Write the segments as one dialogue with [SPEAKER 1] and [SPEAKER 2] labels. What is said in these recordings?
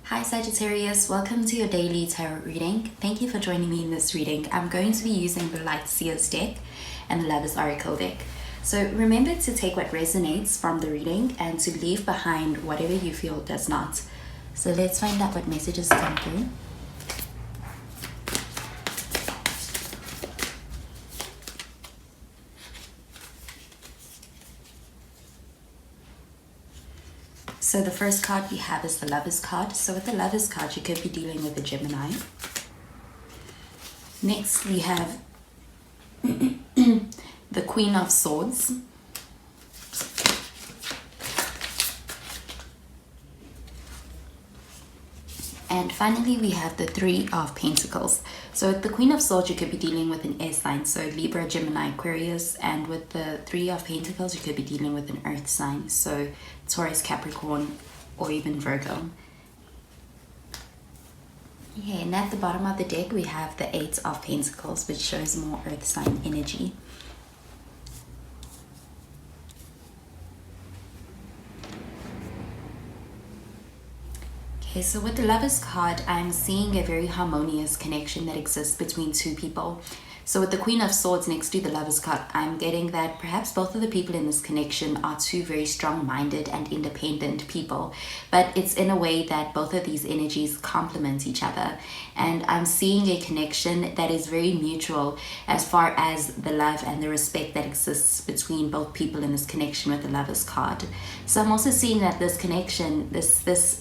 [SPEAKER 1] Hi Sagittarius, welcome to your daily tarot reading. Thank you for joining me in this reading. I'm going to be using the Light Seers deck and the Lovers Oracle deck. So remember to take what resonates from the reading and to leave behind whatever you feel does not. So let's find out what messages come through. So the first card we have is the Lovers card. So with the Lovers card, you could be dealing with a Gemini. Next, we have the Queen of Swords. And finally, we have the Three of Pentacles. So with the Queen of Swords, you could be dealing with an air sign, so Libra, Gemini, Aquarius. And with the Three of Pentacles, you could be dealing with an earth sign, so Taurus, Capricorn, or even Virgo. Yeah, and at the bottom of the deck, we have the Eight of Pentacles, which shows more earth sign energy. Okay, so with the Lovers card, I'm seeing a very harmonious connection that exists between two people. So with the Queen of Swords next to the Lovers card, I'm getting that perhaps both of the people in this connection are two very strong-minded and independent people. But it's in a way that both of these energies complement each other. And I'm seeing a connection that is very mutual as far as the love and the respect that exists between both people in this connection with the Lovers card. So I'm also seeing that this connection, this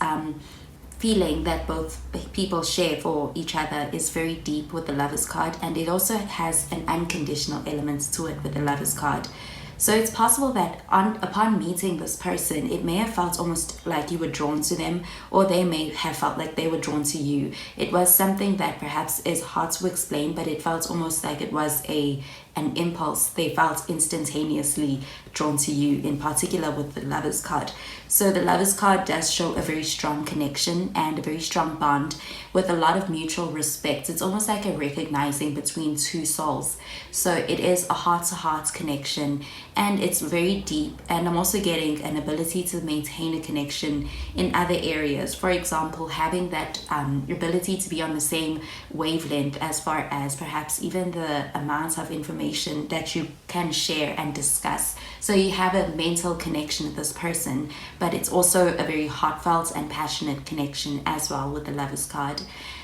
[SPEAKER 1] feeling that both people share for each other is very deep with the Lovers card, and it also has an unconditional element to it with the Lovers card. So it's possible that upon meeting this person, it may have felt almost like you were drawn to them, or they may have felt like they were drawn to you. It was something that perhaps is hard to explain, but it felt almost like it was an impulse. They felt instantaneously drawn to you, in particular with the Lovers card. So the Lovers card does show a very strong connection and a very strong bond with a lot of mutual respect. It's almost like a recognizing between two souls. So it is a heart-to-heart connection, and it's very deep. And I'm also getting an ability to maintain a connection in other areas. For example, having that ability to be on the same wavelength as far as perhaps even the amount of information that you can share and discuss. So you have a mental connection with this person, but it's also a very heartfelt and passionate connection as well with the Lovers card.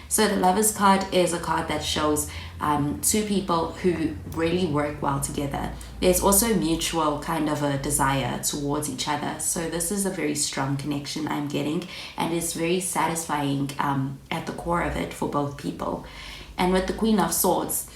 [SPEAKER 1] So the Lovers card is a card that shows two people who really work well together. There's also mutual kind of a desire towards each other. So this is a very strong connection I'm getting, and it's very satisfying at the core of it for both people. And with the Queen of Swords,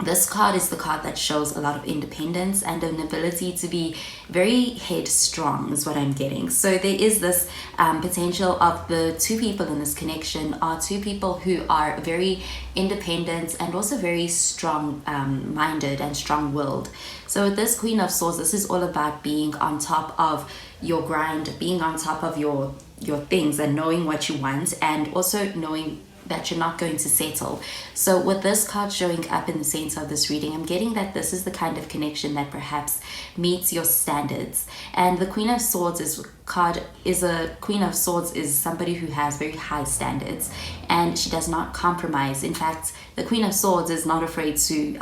[SPEAKER 1] this card is the card that shows a lot of independence and an ability to be very headstrong is what I'm getting. So there is this potential of the two people in this connection are two people who are very independent and also very strong minded and strong-willed. So with this Queen of Swords, this is all about being on top of your grind, being on top of your things and knowing what you want, and also knowing that you're not going to settle. So with this card showing up in the center of this reading, I'm getting that this is the kind of connection that perhaps meets your standards. And the Queen of Swords is somebody who has very high standards, and she does not compromise. In fact, the Queen of Swords is not afraid to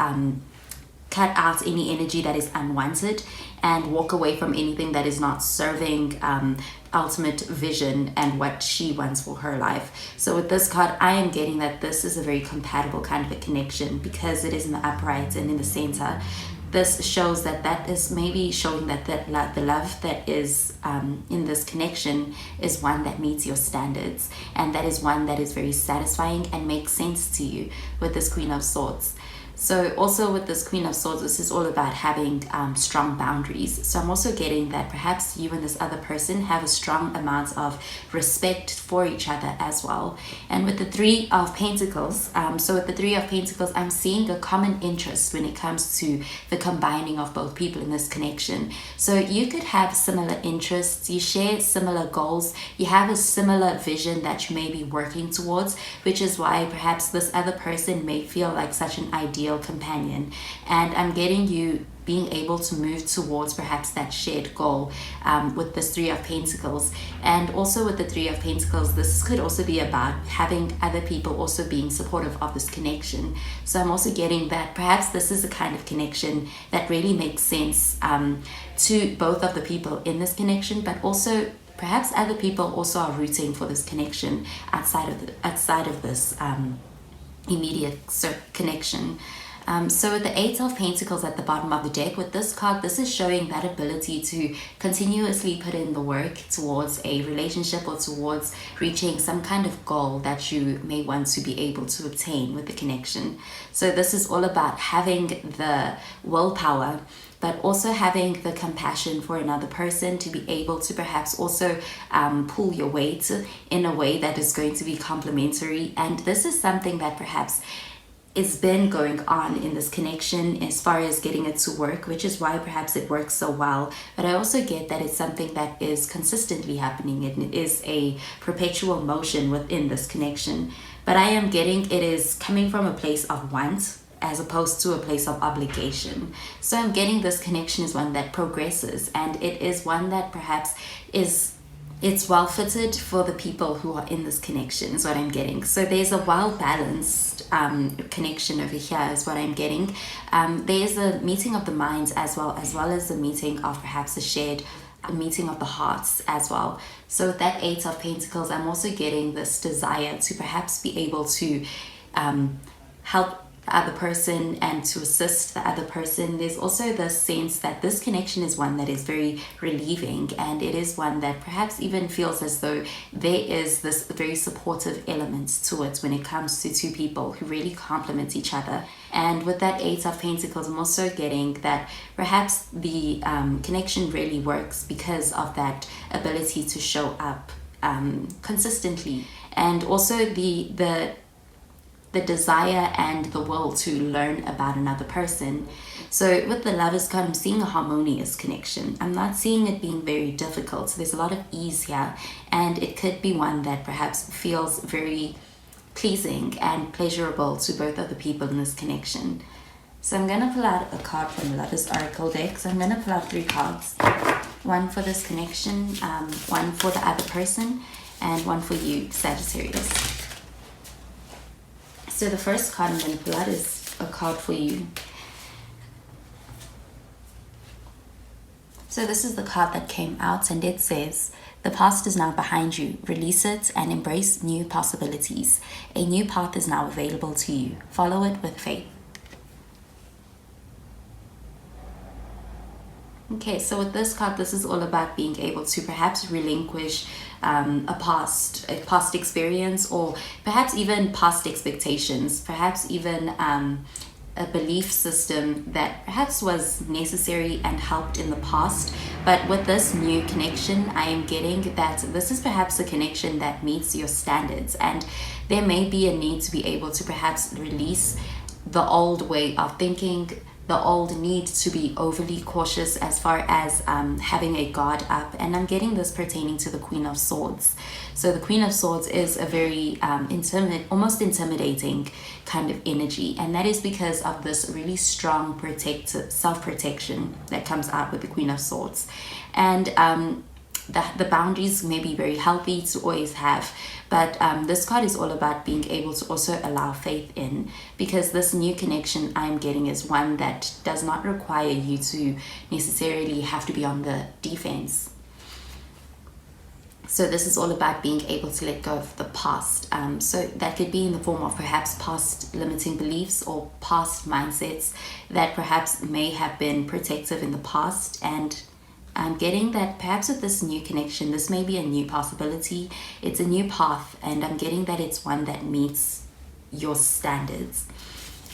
[SPEAKER 1] cut out any energy that is unwanted and walk away from anything that is not serving ultimate vision and what she wants for her life. So with this card, I am getting that this is a very compatible kind of a connection because it is in the upright and in the center. This shows that is maybe showing that the love that is in this connection is one that meets your standards, and that is one that is very satisfying and makes sense to you with this Queen of Swords. So also with this Queen of Swords, this is all about having strong boundaries. So I'm also getting that perhaps you and this other person have a strong amount of respect for each other as well. And with the Three of Pentacles, I'm seeing a common interest when it comes to the combining of both people in this connection. So you could have similar interests, you share similar goals, you have a similar vision that you may be working towards, which is why perhaps this other person may feel like such an ideal ideal companion. And I'm getting you being able to move towards perhaps that shared goal with this Three of Pentacles. And also with the Three of Pentacles, this could also be about having other people also being supportive of this connection. So I'm also getting that perhaps this is a kind of connection that really makes sense to both of the people in this connection, but also perhaps other people also are rooting for this connection outside of this immediate connection. So with the Eight of Pentacles at the bottom of the deck, with this card, this is showing that ability to continuously put in the work towards a relationship or towards reaching some kind of goal that you may want to be able to obtain with the connection. So this is all about having the willpower, but also having the compassion for another person to be able to perhaps also pull your weight in a way that is going to be complementary. And this is something that perhaps it's been going on in this connection as far as getting it to work, which is why perhaps it works so well. But I also get that it's something that is consistently happening, and it is a perpetual motion within this connection. But I am getting it is coming from a place of want as opposed to a place of obligation. So I'm getting this connection is one that progresses, and it is one that perhaps it's well fitted for the people who are in this connection is what I'm getting. So there's a well balanced connection over here is what I'm getting. There's a meeting of the minds as well as a meeting of perhaps a meeting of the hearts as well. So with that Eight of Pentacles, I'm also getting this desire to perhaps be able to help the other person and to assist the other person. There's also the sense that this connection is one that is very relieving, and it is one that perhaps even feels as though there is this very supportive element to it when it comes to two people who really complement each other. And with that Eight of Pentacles, I'm also getting that perhaps the connection really works because of that ability to show up consistently, and also the desire and the will to learn about another person. So with the Lovers card, I'm seeing a harmonious connection. I'm not seeing it being very difficult. So there's a lot of ease here, and it could be one that perhaps feels very pleasing and pleasurable to both of the people in this connection. So I'm going to pull out a card from the Lovers Oracle deck. So I'm going to pull out 3 cards. One for this connection, one for the other person, and one for you, Sagittarius. So the first card I'm going to pull out is a card for you. So this is the card that came out, and it says, "The past is now behind you. Release it and embrace new possibilities. A new path is now available to you. Follow it with faith." Okay, so with this card, this is all about being able to perhaps relinquish a past experience, or perhaps even past expectations, perhaps even a belief system that perhaps was necessary and helped in the past. But with this new connection, I am getting that this is perhaps a connection that meets your standards, and there may be a need to be able to perhaps release the old way of thinking, the old need to be overly cautious as far as having a guard up. And I'm getting this pertaining to the Queen of Swords. So the Queen of Swords is a very almost intimidating kind of energy, and that is because of this really strong self-protection that comes out with the Queen of Swords. And the boundaries may be very healthy to always have, but this card is all about being able to also allow faith in, because this new connection I'm getting is one that does not require you to necessarily have to be on the defense. So this is all about being able to let go of the past. So that could be in the form of perhaps past limiting beliefs or past mindsets that perhaps may have been protective in the past. And I'm getting that perhaps with this new connection, this may be a new possibility. It's a new path, and I'm getting that it's one that meets your standards.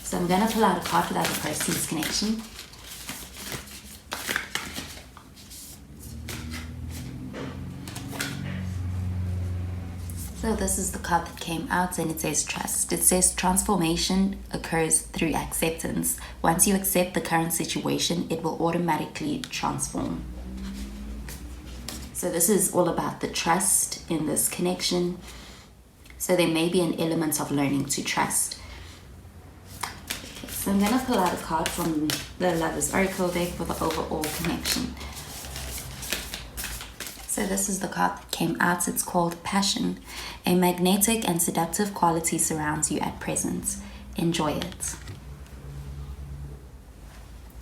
[SPEAKER 1] So I'm going to pull out a card for the other person's connection. So this is the card that came out, and it says trust. It says transformation occurs through acceptance. Once you accept the current situation, it will automatically transform. So this is all about the trust in this connection. So there may be an element of learning to trust. Okay, so so I'm going to pull out a card from the Lovers Oracle deck for the overall connection. So this is the card that came out. It's called Passion. A magnetic and seductive quality surrounds you at present. Enjoy it.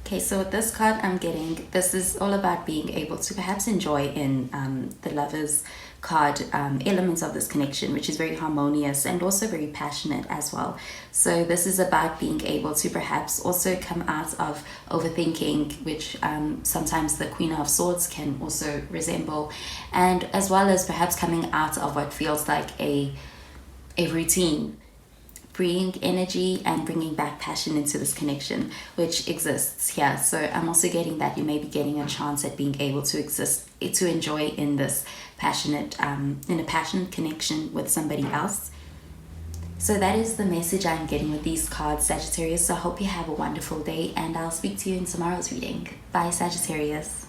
[SPEAKER 1] Okay, so with this card I'm getting, this is all about being able to perhaps enjoy in the Lovers card elements of this connection, which is very harmonious and also very passionate as well. So this is about being able to perhaps also come out of overthinking, which sometimes the Queen of Swords can also resemble, and as well as perhaps coming out of what feels like a routine, freeing energy and bringing back passion into this connection which exists here. So I'm also getting that you may be getting a chance at being able to exist, to enjoy in this passionate in a passionate connection with somebody else. So that is the message I'm getting with these cards, Sagittarius. So I hope you have a wonderful day, and I'll speak to you in tomorrow's reading. Bye, Sagittarius.